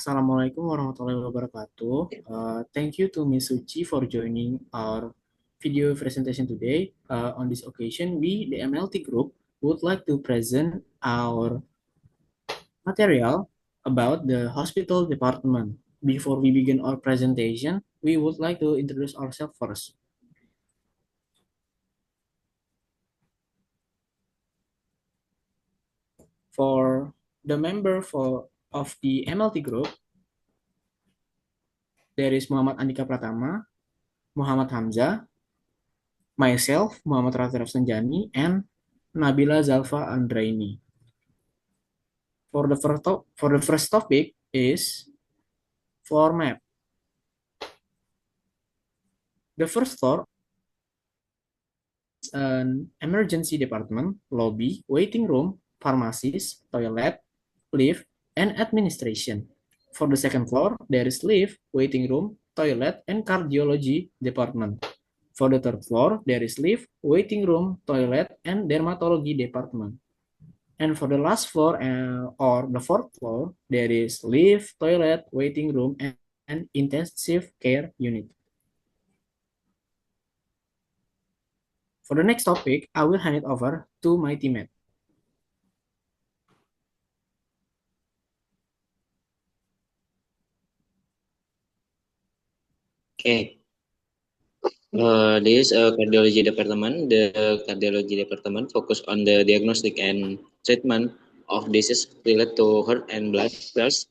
Assalamualaikum warahmatullahi wabarakatuh. Thank you to Ms. Suci for joining our video presentation today. On this occasion, we, the MLT group, would like to present our material about the hospital department. Before we begin our presentation, we would like to introduce ourselves first. For the member of the MLT group, there is Muhammad Andika Pratama, Muhammad Hamzah, myself, Muhammad Rafi Rafsanjani, and Nabila Zalfa Andraini. For the first topic is floor map. The first floor is an emergency department, lobby, waiting room, pharmacies, toilet, lift, and administration. For the second floor, there is lift, waiting room, toilet, and cardiology department. For the third floor, there is lift, waiting room, toilet, and dermatology department. And for the last floor or the fourth floor, there is lift, toilet, waiting room, and intensive care unit. For the next topic, I will hand it over to my teammate. Okay. This is a cardiology department. The cardiology department focus on the diagnostic and treatment of diseases related to heart and blood cells.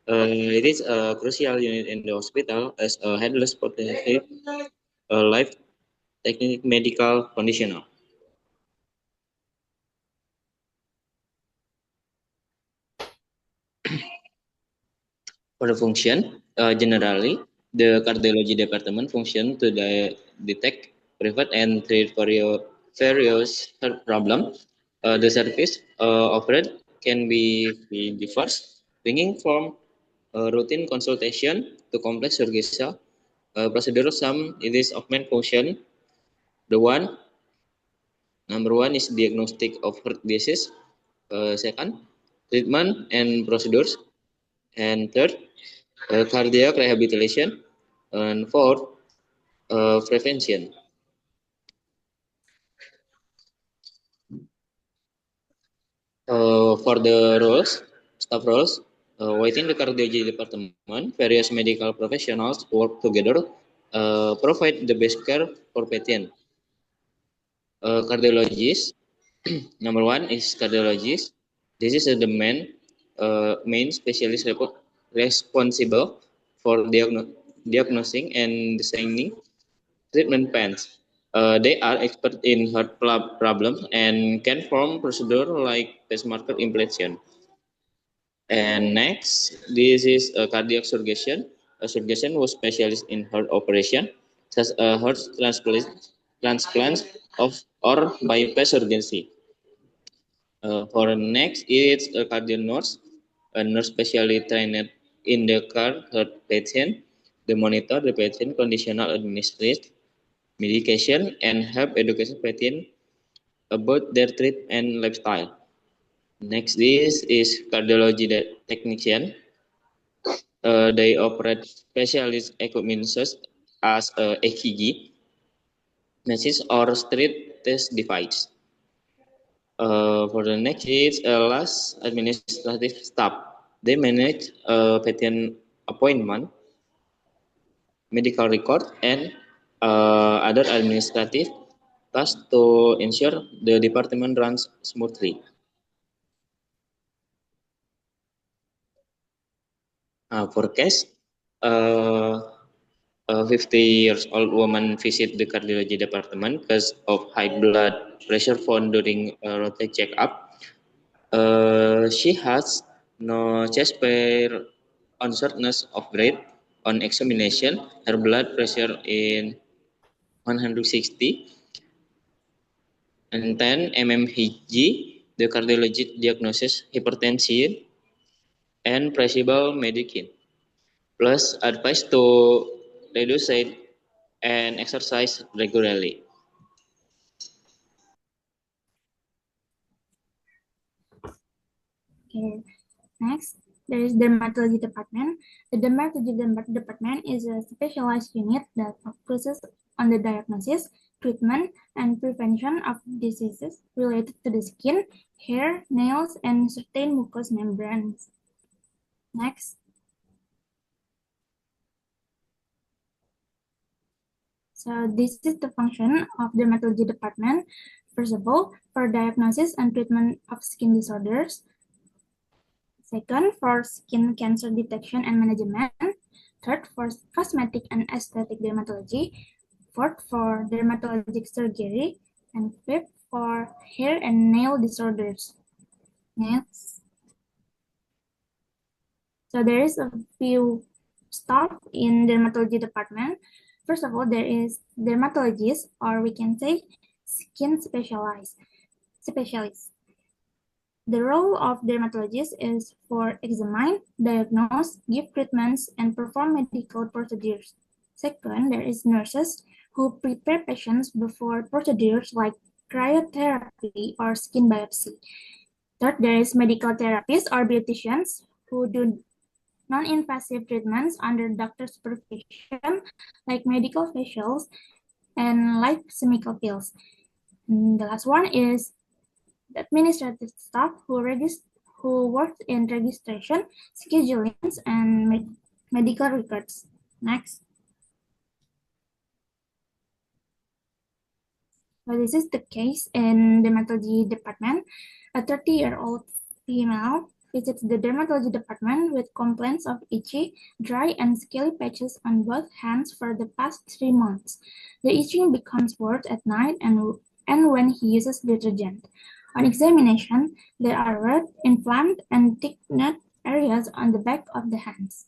It is a crucial unit in the hospital as a headless protective life technique medical conditioner. For the function, generally, the cardiology department function to detect, prevent, and treat various heart problems. The service offered can be diverse, ranging from routine consultation to complex surgical procedures. Some it is of main function. The number one is diagnostic of heart disease. Second, treatment and procedures. And third, cardiac rehabilitation, and fourth, prevention. For the roles, staff roles, within the cardiology department, various medical professionals work together, provide the best care for patient. Cardiologist, number one is cardiologist. This is the main specialist responsible for diagnosing and designing treatment plans. They are expert in heart problems and can perform procedure like pacemaker implantation. And next, this is a cardiac surgeon. A surgeon was specialist in heart operation, such as heart transplants of or bypass surgery. For next, it's a cardiac nurse, a nurse specially trained in the heart patient. They monitor the patient conditional administration medication, and help education patients about their treatment and lifestyle. Next, this is cardiology technician. They operate specialist equipment such as EKG, machines, or street test device. For the next is last administrative staff. They manage patient appointment, medical record, and other administrative tasks to ensure the department runs smoothly. For case, uh, a 50 years old woman visit the cardiology department because of high blood pressure found during a routine checkup. She has no chest pain, uncertainness of breath. On examination, her blood pressure in 160 and 10 mmHg. The cardiologist diagnosis hypertension and prescribable medicine, plus advice to reduce it and exercise regularly. Okay, next. There is dermatology department. The dermatology department is a specialized unit that focuses on the diagnosis, treatment, and prevention of diseases related to the skin, hair, nails, and certain mucous membranes. Next. So this is the function of dermatology department. First of all, for diagnosis and treatment of skin disorders. Second, for skin cancer detection and management. Third, for cosmetic and aesthetic dermatology. Fourth, for dermatologic surgery. And fifth, for hair and nail disorders. Next. So there is a few staff in dermatology department. First of all, there is dermatologist, or we can say skin specialist. The role of dermatologist is for examine, diagnose, give treatments, and perform medical procedures. Second, there is nurses who prepare patients before procedures like cryotherapy or skin biopsy. Third, there is medical therapists or beauticians who do non-invasive treatments under doctor supervision, like medical facials and light chemical pills. And the last one is the administrative staff who works in registration, scheduling, and medical records. Next. So this is the case in dermatology department. A 30-year-old female visits the dermatology department with complaints of itchy, dry, and scaly patches on both hands for the past 3 months. The itching becomes worse at night and when he uses detergent. On examination, there are red, inflamed, and thickened areas on the back of the hands.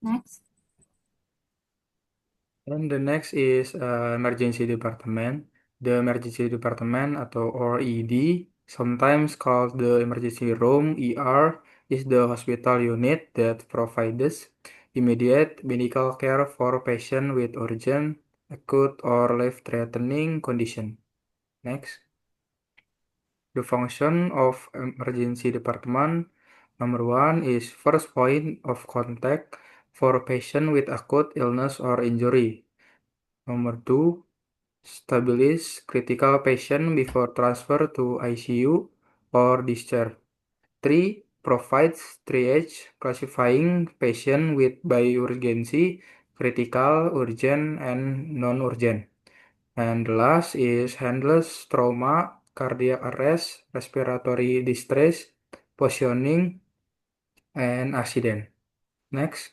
Next. And the next is emergency department. The emergency department atau RED, sometimes called the emergency room ER, is the hospital unit that provides immediate medical care for patients with urgent, acute, or life-threatening condition. Next. The function of emergency department, number one, is first point of contact for a patient with acute illness or injury. Number two, stabilize critical patient before transfer to ICU or discharge. Three, provides triage classifying patient with by urgency, critical, urgent, and non-urgent. And the last is handles trauma, cardiac arrest, respiratory distress, positioning, and accident. Next.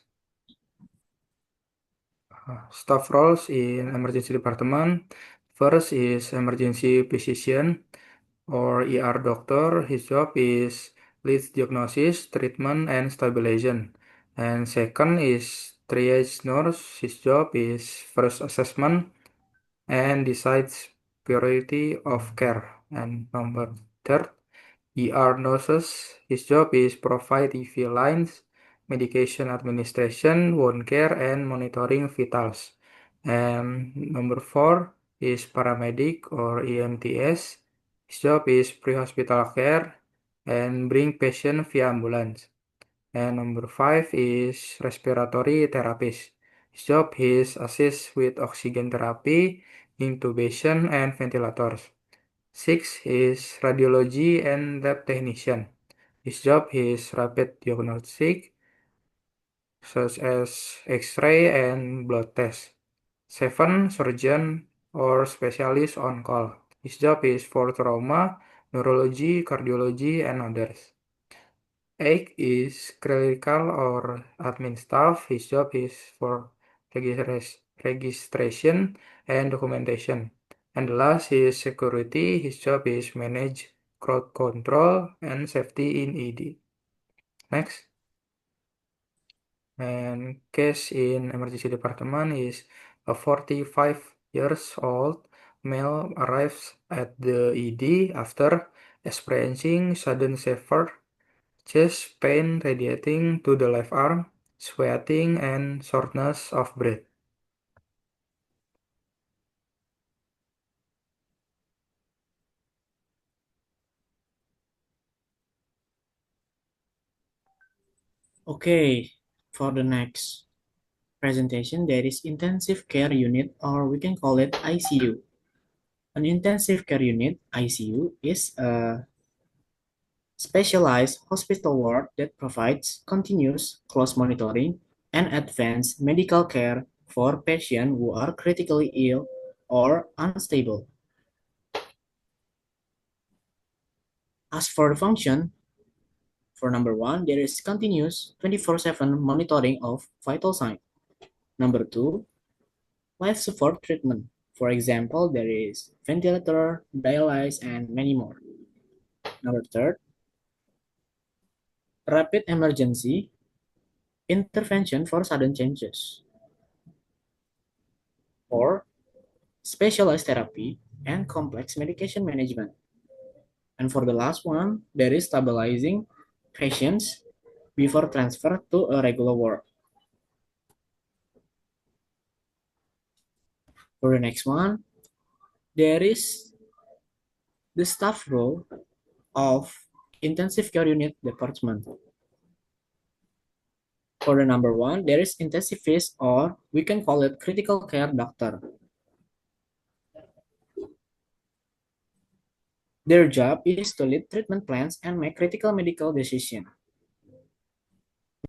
Staff roles in emergency department. First is emergency physician or ER doctor. His job is leads diagnosis, treatment, and stabilization. And second is triage nurse. His job is first assessment and decides priority of care. And number third, ER nurses. His job is provide IV lines, medication administration, wound care, and monitoring vitals. And number four is paramedic or EMTS. His job is pre-hospital care and bring patient via ambulance. And number five is respiratory therapist. His job is assist with oxygen therapy, intubation, and ventilators. Six is radiology and lab technician. His job is rapid diagnostic, such as X-ray and blood test. Seven, surgeon or specialist on call. His job is for trauma, neurology, cardiology, and others. Eight is clerical or admin staff. His job is for registration and documentation. And the last is security. His job is manage crowd control and safety in ED. Next. And case in emergency department is a 45 years old male arrives at the ED after experiencing sudden severe chest pain radiating to the left arm, sweating, and shortness of breath. Okay, for the next presentation, there is intensive care unit, or we can call it ICU. An intensive care unit, ICU, is a specialized hospital ward that provides continuous close monitoring and advanced medical care for patients who are critically ill or unstable. As for the function, for number one, there is continuous 24/7 monitoring of vital signs. Number two, life support treatment. For example, there is ventilator, dialysis, and many more. Number third, rapid emergency intervention for sudden changes. Or specialized therapy and complex medication management. And for the last one, there is stabilizing patients before transfer to a regular ward. For the next one, there is the staff role of intensive care unit department. For the number one, there is intensivist, or we can call it critical care doctor. Their job is to lead treatment plans and make critical medical decisions.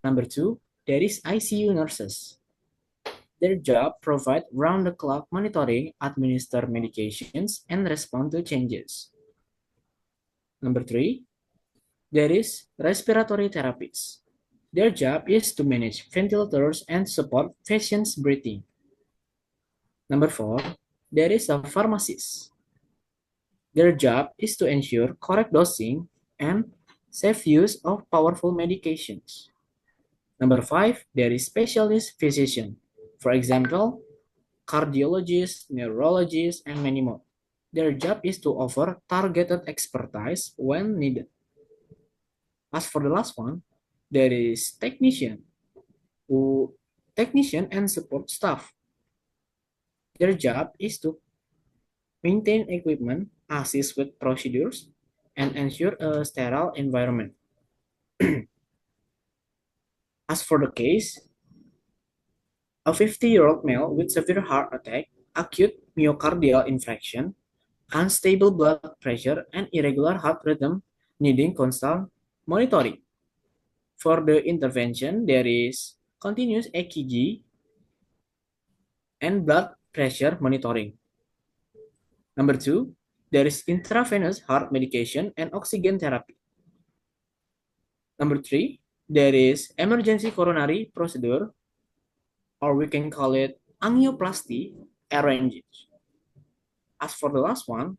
Number two, there is ICU nurses. Their job provide round-the-clock monitoring, administer medications, and respond to changes. Number three, there is respiratory therapists. Their job is to manage ventilators and support patients' breathing. Number four, there is a pharmacist. Their job is to ensure correct dosing and safe use of powerful medications. Number five, there is specialist physician. For example, cardiologists, neurologists, and many more. Their job is to offer targeted expertise when needed. As for the last one, there is who technician and support staff. Their job is to maintain equipment, assist with procedures, and ensure a sterile environment. As for the case, a 50-year-old male with severe heart attack, acute myocardial infarction, unstable blood pressure, and irregular heart rhythm needing constant monitoring. For the intervention, there is continuous EKG and blood pressure monitoring. Number two, there is intravenous heart medication and oxygen therapy. Number three, there is emergency coronary procedure, or we can call it angioplasty arranged. As for the last one,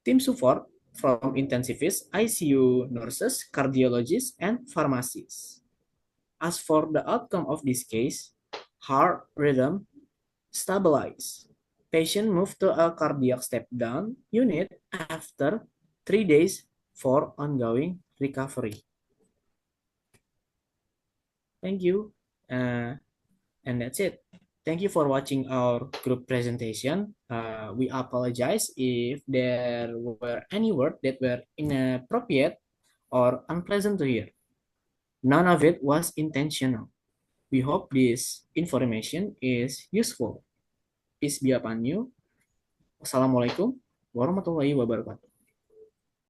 team support from intensivists, ICU nurses, cardiologists, and pharmacists. As for the outcome of this case, heart rhythm stabilize. Patient moved to a cardiac step-down unit after 3 days for ongoing recovery. Thank you. And that's it. Thank you for watching our group presentation. We apologize if there were any words that were inappropriate or unpleasant to hear. None of it was intentional. We hope this information is useful. Peace be upon you. Wassalamualaikum warahmatullahi wabarakatuh.